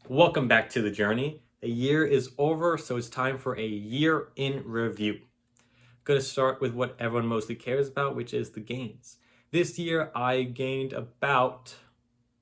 Welcome back to the journey. A year is over, so it's time for a year in review. Going to start with what everyone mostly cares about, which is the gains. This year, I gained about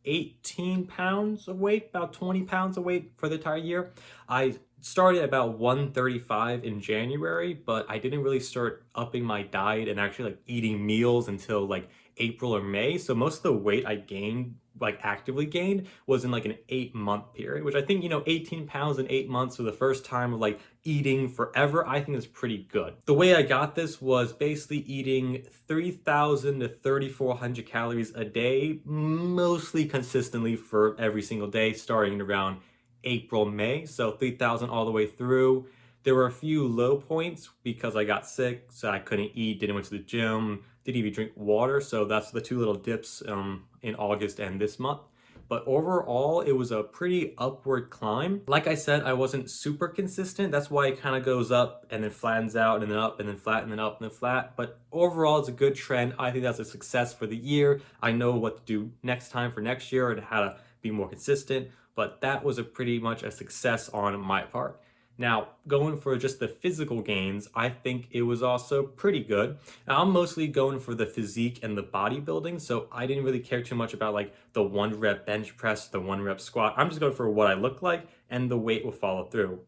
18 pounds of weight, about 20 pounds of weight for the entire year. I started at about 135 in January, but I didn't really start upping my diet and actually like eating meals until like April or May. So most of the weight I gained, like actively gained, was in like an 8 month period, which I think, 18 pounds in 8 months for the first time of like eating forever, I think is pretty good. The way I got this was basically eating 3,000 to 3,400 calories a day, mostly consistently for every single day, starting around April, May. So 3,000 all the way through. There were a few low points because I got sick, so I couldn't eat, didn't went to the gym, didn't even drink water. So that's the two little dips in August and this month. But overall, it was a pretty upward climb. Like I said, I wasn't super consistent. That's why it kind of goes up and then flattens out and then up and then flat and then up and then flat. But overall, it's a good trend. I think that's a success for the year. I know what to do next time for next year and how to be more consistent. But that was a pretty much a success on my part. Now, going for just the physical gains, I think it was also pretty good. Now, I'm mostly going for the physique and the bodybuilding, so I didn't really care too much about like the 1 rep bench press, the 1 rep squat. I'm just going for what I look like, and the weight will follow through.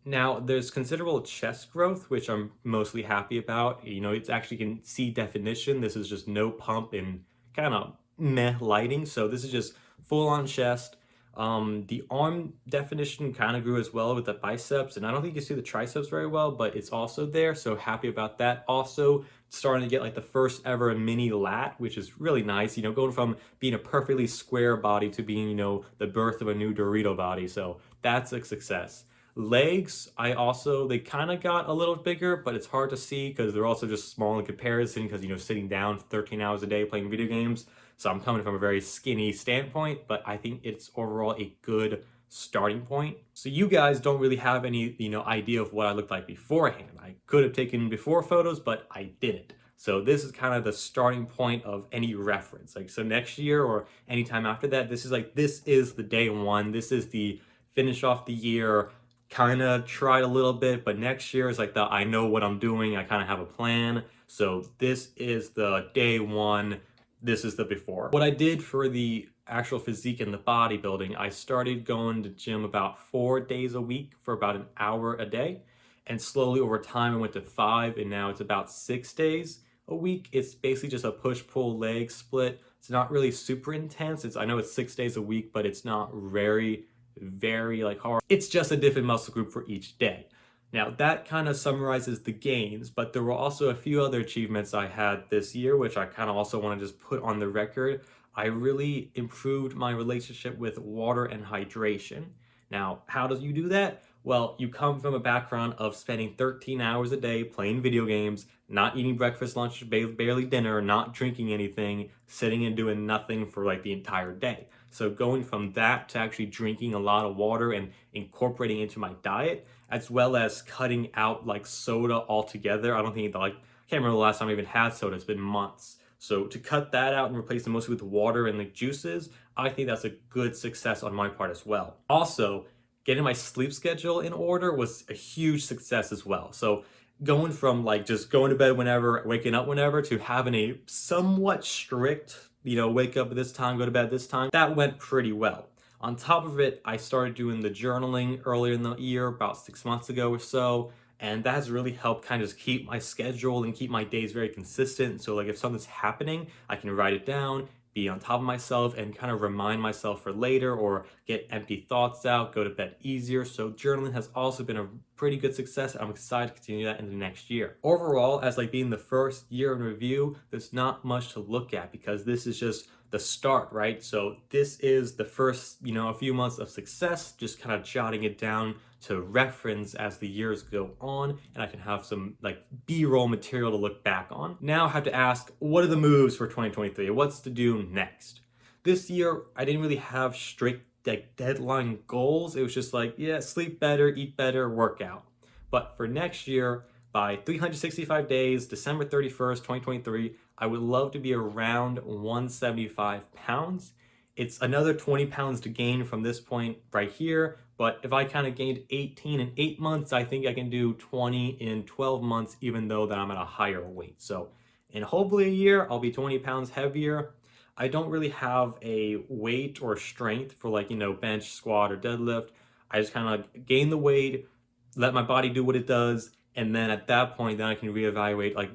Now, there's considerable chest growth, which I'm mostly happy about. It's actually can see definition. This is just no pump and kind of meh lighting. So this is just full on chest. The arm definition kind of grew as well with the biceps, and I don't think you see the triceps very well, but it's also there. So happy about that. Also starting to get like the first ever mini lat, which is really nice. Going from being a perfectly square body to being, the birth of a new Dorito body. So that's a success. Legs, they kind of got a little bigger, but it's hard to see because they're also just small in comparison because, sitting down 13 hours a day playing video games. So I'm coming from a very skinny standpoint, but I think it's overall a good starting point. So you guys don't really have any, idea of what I looked like beforehand. I could have taken before photos, but I didn't. So this is kind of the starting point of any reference. Like, so next year or anytime after that, this is the day one. This is the finish off the year. Kind of tried a little bit, but next year is like I know what I'm doing. I kind of have a plan. So this is the day one. This is the before. What I did for the actual physique and the bodybuilding, I started going to gym about 4 days a week for about an hour a day. And slowly over time, I went to 5, and now it's about 6 days a week. It's basically just a push-pull leg split. It's not really super intense. I know it's 6 days a week, but it's not very like hard. It's just a different muscle group for each day. Now that kind of summarizes the gains, but there were also a few other achievements I had this year, which I kind of also want to just put on the record. I really improved my relationship with water and hydration. Now, how do you do that? Well, you come from a background of spending 13 hours a day playing video games, not eating breakfast, lunch, barely dinner, not drinking anything, sitting and doing nothing for like the entire day. So going from that to actually drinking a lot of water and incorporating into my diet, as well as cutting out like soda altogether. I don't think I can't remember the last time I even had soda. It's been months. So to cut that out and replace it mostly with water and like juices, I think that's a good success on my part as well. Also, getting my sleep schedule in order was a huge success as well. So going from like just going to bed whenever, waking up whenever, to having a somewhat strict, wake up at this time, go to bed this time, that went pretty well. On top of it, I started doing the journaling earlier in the year, about 6 months ago or so, and that has really helped kind of just keep my schedule and keep my days very consistent. So like if something's happening, I can write it down, be on top of myself, and kind of remind myself for later, or get empty thoughts out, go to bed easier. So journaling has also been a pretty good success. I'm excited to continue that in the next year. Overall, as like being the first year in review, there's not much to look at because this is just the start, right? So this is the first, a few months of success, just kind of jotting it down to reference as the years go on, and I can have some like B-roll material to look back on. Now I have to ask, what are the moves for 2023? What's to do next? This year, I didn't really have strict like deadline goals. It was just like, yeah, sleep better, eat better, work out. But for next year, by 365 days, December 31st, 2023, I would love to be around 175 pounds. It's another 20 pounds to gain from this point right here. But if I kind of gained 18 in 8 months, I think I can do 20 in 12 months, even though that I'm at a higher weight. So in hopefully a year, I'll be 20 pounds heavier. I don't really have a weight or strength for like, bench, squat, or deadlift. I just kind of gain the weight, let my body do what it does, and then at that point, then I can reevaluate like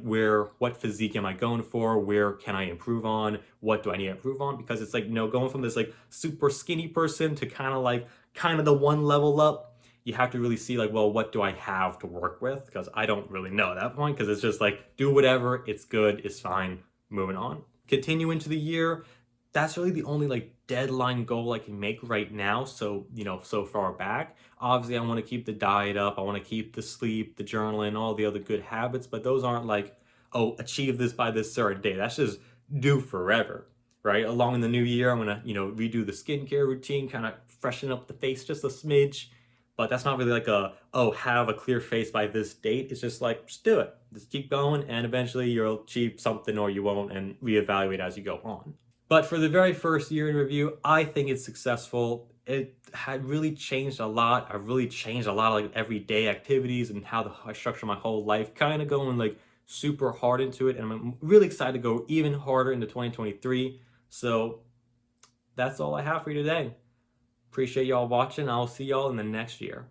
what physique am I going for? Where can I improve on? What do I need to improve on? Because it's like, going from this like super skinny person to kind of the one level up, you have to really see like, well, what do I have to work with? Because I don't really know at that point, because it's just like, do whatever, it's good, it's fine, moving on. Continue into the year. That's really the only like deadline goal I can make right now. So, so far back, obviously I want to keep the diet up. I want to keep the sleep, the journaling, all the other good habits, but those aren't like, oh, achieve this by this certain day. That's just do forever, right? Along in the new year, I'm going to, redo the skincare routine, kind of freshen up the face just a smidge. But that's not really like have a clear face by this date. It's just like, just do it. Just keep going, and eventually you'll achieve something or you won't, and reevaluate as you go on. But for the very first year in review, I think it's successful. It had really changed a lot. I've really changed a lot of like everyday activities and how I structure my whole life, kind of going like super hard into it. And I'm really excited to go even harder into 2023. So that's all I have for you today. Appreciate y'all watching. I'll see y'all in the next year.